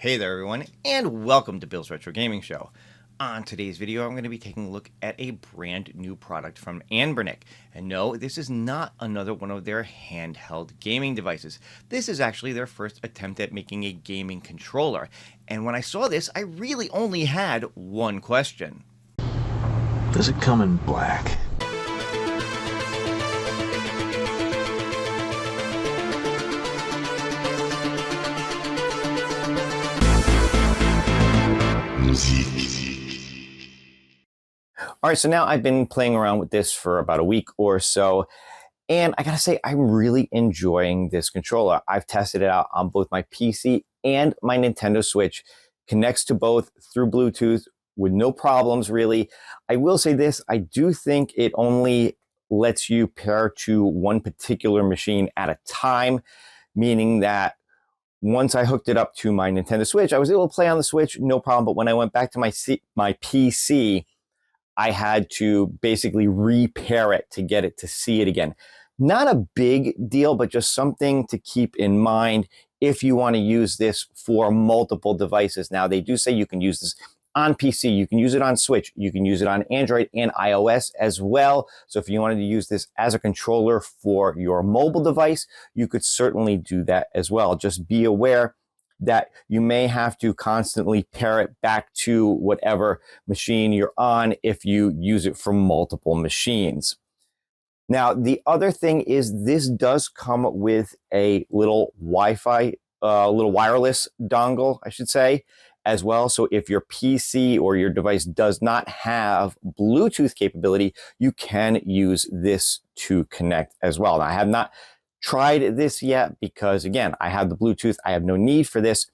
Hey there everyone, and welcome to Bill's Retro Gaming Show. On today's video, I'm going to be taking a look at a brand new product from Anbernic. And no, this is not another one of their handheld gaming devices. This is actually their first attempt at making a gaming controller. And when I saw this, I really only had one question. Does it come in black? All right, so now I've been playing around with this for about a week or so, and I gotta say, I'm really enjoying this controller. I've tested it out on both my PC and my Nintendo Switch. Connects to both through Bluetooth with no problems, really. I will say this, I do think it only lets you pair to one particular machine at a time, meaning that once I hooked it up to my Nintendo Switch, I was able to play on the Switch, no problem, but when I went back to my PC, I had to basically repair it to get it to see it again. Not a big deal, but just something to keep in mind if you want to use this for multiple devices. Now, they do say you can use this on PC, you can use it on Switch, you can use it on Android and iOS as well. So if you wanted to use this as a controller for your mobile device, you could certainly do that as well. Just be aware that you may have to constantly pair it back to whatever machine you're on if you use it for multiple machines. Now, the other thing is this does come with a little Wi-Fi, little wireless dongle, I should say, as well. So if your PC or your device does not have Bluetooth capability, you can use this to connect as well. Now, I have not tried this yet because, again, I have the Bluetooth. I have no need for this.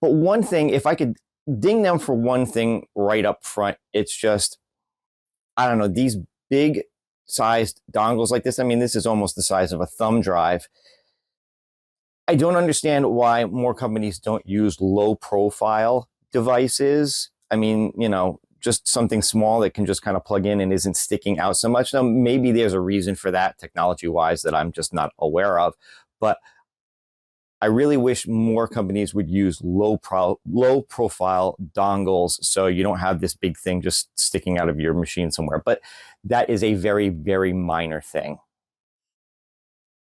But one thing, if I could ding them for one thing right up front, it's just, I don't know, these big sized dongles like this. I mean, this is almost the size of a thumb drive. I don't understand why more companies don't use low profile devices. I mean, you know, just something small that can just kind of plug in and isn't sticking out so much. Now, maybe there's a reason for that technology-wise that I'm just not aware of, but I really wish more companies would use low profile dongles so you don't have this big thing just sticking out of your machine somewhere. But that is a very, very minor thing.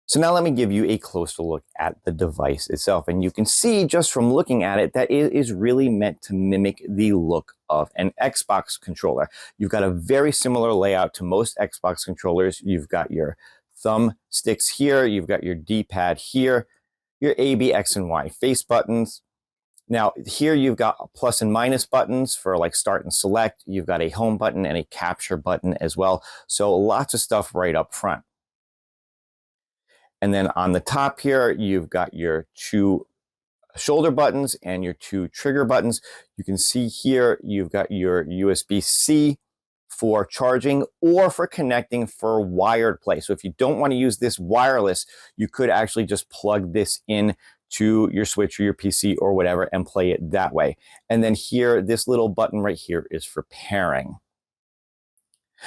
So now let me give you a closer look at the device itself. And you can see just from looking at it that it is really meant to mimic the look of an Xbox controller. You've got a very similar layout to most Xbox controllers. You've got your thumb sticks here. You've got your D-pad here, your A, B, X, and Y face buttons. Now here you've got plus and minus buttons for like start and select. You've got a home button and a capture button as well. So lots of stuff right up front. And then on the top here, you've got your two shoulder buttons and your two trigger buttons. You can see here, you've got your USB-C for charging or for connecting for wired play. So if you don't want to use this wireless, you could actually just plug this in to your Switch or your PC or whatever and play it that way. And then here, this little button right here is for pairing.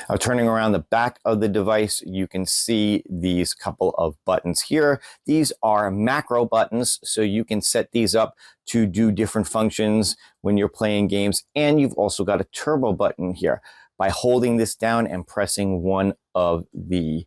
Now, turning around the back of the device, you can see these couple of buttons here. These are macro buttons, so you can set these up to do different functions when you're playing games. And you've also got a turbo button here. By holding this down and pressing one of the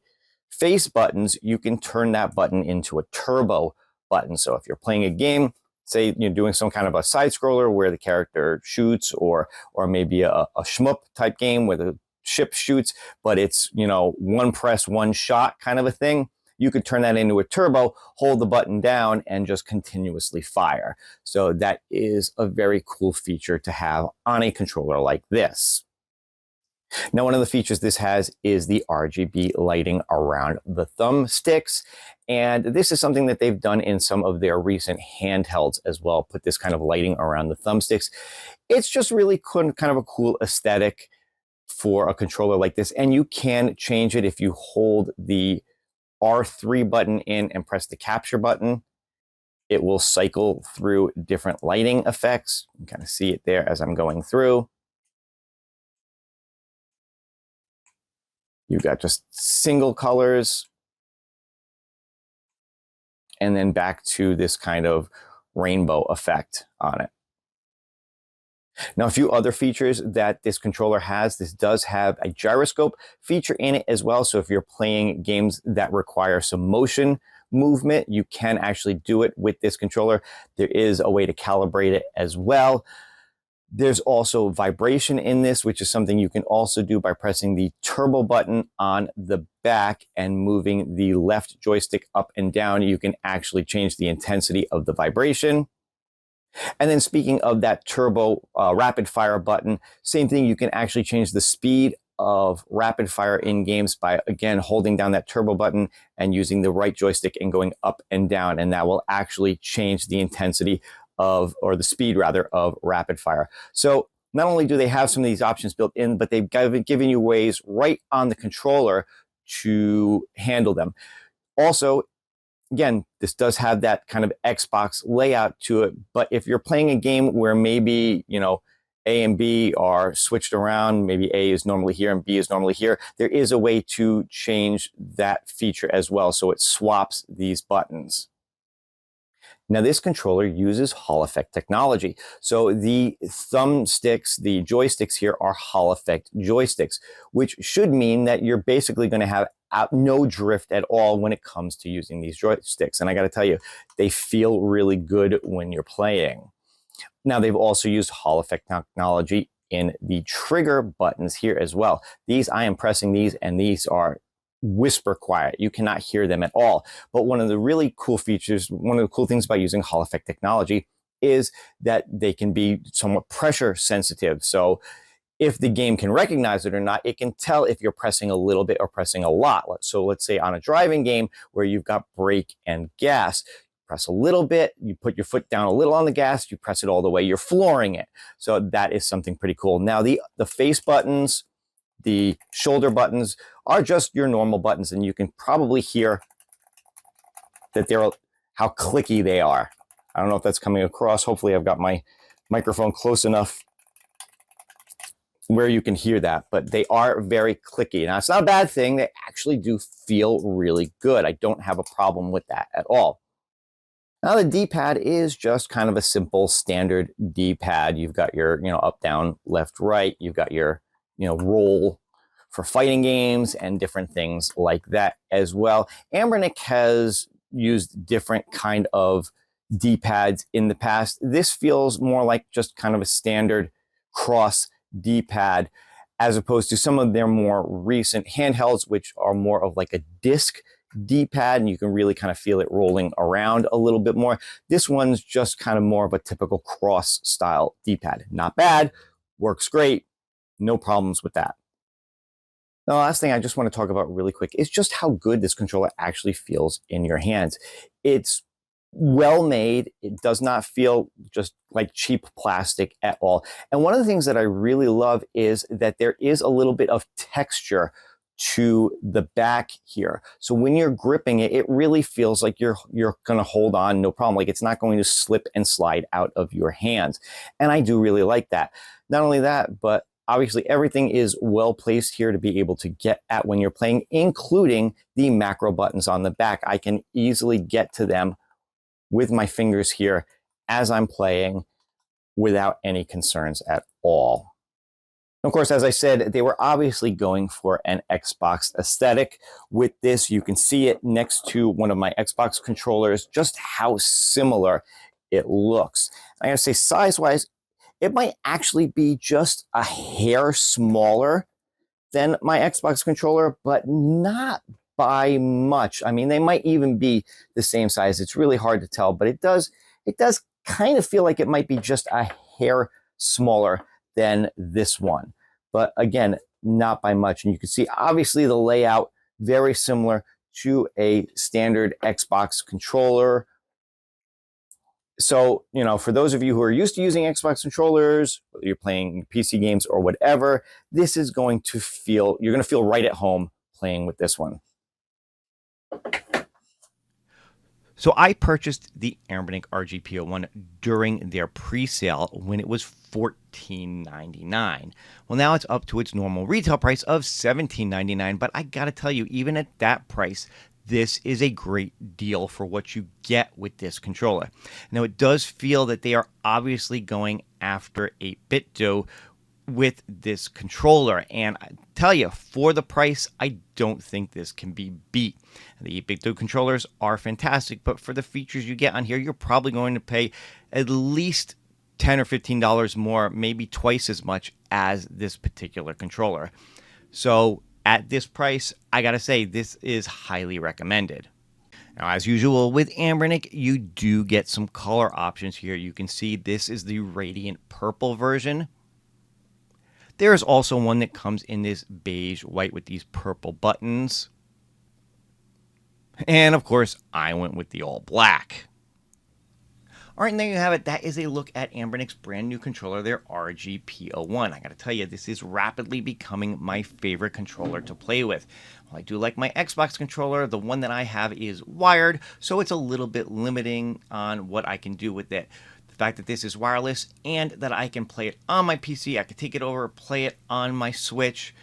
face buttons, you can turn that button into a turbo button. So if you're playing a game, say you're doing some kind of a side scroller where the character shoots, or maybe a shmup type game where the ship shoots, but it's, you know, one press, one shot kind of a thing. You could turn that into a turbo, hold the button down, and just continuously fire. So that is a very cool feature to have on a controller like this. Now, one of the features this has is the RGB lighting around the thumbsticks. And this is something that they've done in some of their recent handhelds as well, put this kind of lighting around the thumbsticks. It's just really kind of a cool aesthetic for a controller like this. And you can change it if you hold the R3 button in and press the capture button. It will cycle through different lighting effects. You can kind of see it there as I'm going through. You've got just single colors. And then back to this kind of rainbow effect on it. Now, a few other features that this controller has, this does have a gyroscope feature in it as well. So if you're playing games that require some motion movement, you can actually do it with this controller. There is a way to calibrate it as well. There's also vibration in this, which is something you can also do by pressing the turbo button on the back and moving the left joystick up and down. You can actually change the intensity of the vibration. And then speaking of that turbo rapid fire button, same thing, you can actually change the speed of rapid fire in games by, again, holding down that turbo button and using the right joystick and going up and down. And that will actually change the intensity of, or the speed rather, of rapid fire. So not only do they have some of these options built in, but they've given you ways right on the controller to handle them. Also, again, this does have that kind of Xbox layout to it, but if you're playing a game where maybe, you know, A and B are switched around, maybe A is normally here and B is normally here, there is a way to change that feature as well, so it swaps these buttons. Now, this controller uses Hall effect technology. So the thumbsticks, the joysticks here are Hall effect joysticks, which should mean that you're basically going to have no drift at all when it comes to using these joysticks. And I got to tell you, they feel really good when you're playing. Now, they've also used Hall effect technology in the trigger buttons here as well. These, I am pressing these, and these are whisper quiet. You cannot hear them at all. But one of the really cool features, one of the cool things about using Hall effect technology is that they can be somewhat pressure sensitive. So if the game can recognize it or not, it can tell if you're pressing a little bit or pressing a lot. So let's say on a driving game where you've got brake and gas, press a little bit, you put your foot down a little on the gas, you press it all the way, you're flooring it. So that is something pretty cool. Now, the face buttons, the shoulder buttons are just your normal buttons, and you can probably hear that they're how clicky they are. I don't know if that's coming across. Hopefully I've got my microphone close enough where you can hear that, but they are very clicky. Now, it's not a bad thing. They actually do feel really good. I don't have a problem with that at all. Now, the D-pad is just kind of a simple standard D-pad. You've got your, up, down, left, right. You've got your, roll for fighting games and different things like that as well. Anbernic has used different kind of D-pads in the past. This feels more like just kind of a standard cross D-pad, as opposed to some of their more recent handhelds, which are more of like a disc D-pad, and you can really kind of feel it rolling around a little bit more. This one's just kind of more of a typical cross style D-pad. Not bad, works great, no problems with that. The last thing I just want to talk about really quick is just how good this controller actually feels in your hands. It's well made. It does not feel just like cheap plastic at all. And one of the things that I really love is that there is a little bit of texture to the back here. So when you're gripping it, it really feels like you're going to hold on, no problem. Like it's not going to slip and slide out of your hands. And I do really like that. Not only that, but obviously everything is well placed here to be able to get at when you're playing, including the macro buttons on the back. I can easily get to them with my fingers here as I'm playing without any concerns at all. Of course, as I said, they were obviously going for an Xbox aesthetic. With this, you can see it next to one of my Xbox controllers, just how similar it looks. I gotta say, size-wise, it might actually be just a hair smaller than my Xbox controller, but not by much. I mean, they might even be the same size. It's really hard to tell, but it does kind of feel like it might be just a hair smaller than this one. But again, not by much. And you can see, obviously, the layout very similar to a standard Xbox controller. So, for those of you who are used to using Xbox controllers, whether you're playing PC games or whatever, this is going to feel, you're going to feel right at home playing with this one. So I purchased the Anbernic RG P01 during their pre-sale when it was $14.99. Well, now it's up to its normal retail price of $17.99, but I gotta tell you, even at that price, this is a great deal for what you get with this controller. Now, it does feel that they are obviously going after 8-bit do with this controller, and I tell you, for the price, I don't think this can be beat. The 8-bit do controllers are fantastic, but for the features you get on here, you're probably going to pay at least $10 or $15 more, maybe twice as much as this particular controller. So at this price, I gotta say, this is highly recommended. Now, as usual with Anbernic, you do get some color options here. You can see this is the Radiant Purple version. There is also one that comes in this beige white with these purple buttons. And of course, I went with the all black. All right, and there you have it. That is a look at Anbernic's brand new controller, their RG P01. I got to tell you, this is rapidly becoming my favorite controller to play with. While I do like my Xbox controller, the one that I have is wired, so it's a little bit limiting on what I can do with it. The fact that this is wireless and that I can play it on my PC, I can take it over, play it on my Switch.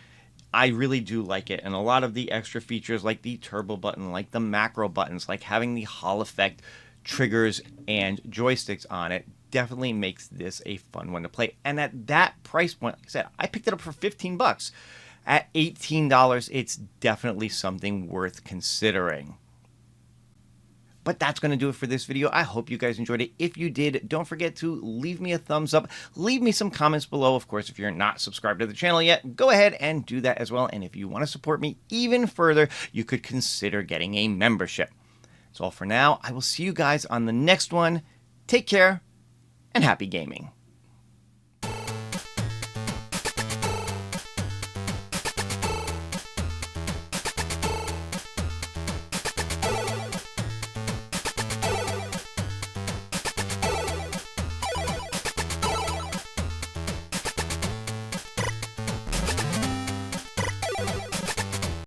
I really do like it, and a lot of the extra features like the turbo button, like the macro buttons, like having the Hall effect triggers and joysticks on it definitely makes this a fun one to play. And at that price point, like I said, I picked it up for 15 bucks. At $18, it's definitely something worth considering. But that's going to do it for this video. I hope you guys enjoyed it. If you did, don't forget to leave me a thumbs up. Leave me some comments below. Of course, if you're not subscribed to the channel yet, go ahead and do that as well. And if you want to support me even further, you could consider getting a membership. That's all for now. I will see you guys on the next one. Take care and happy gaming.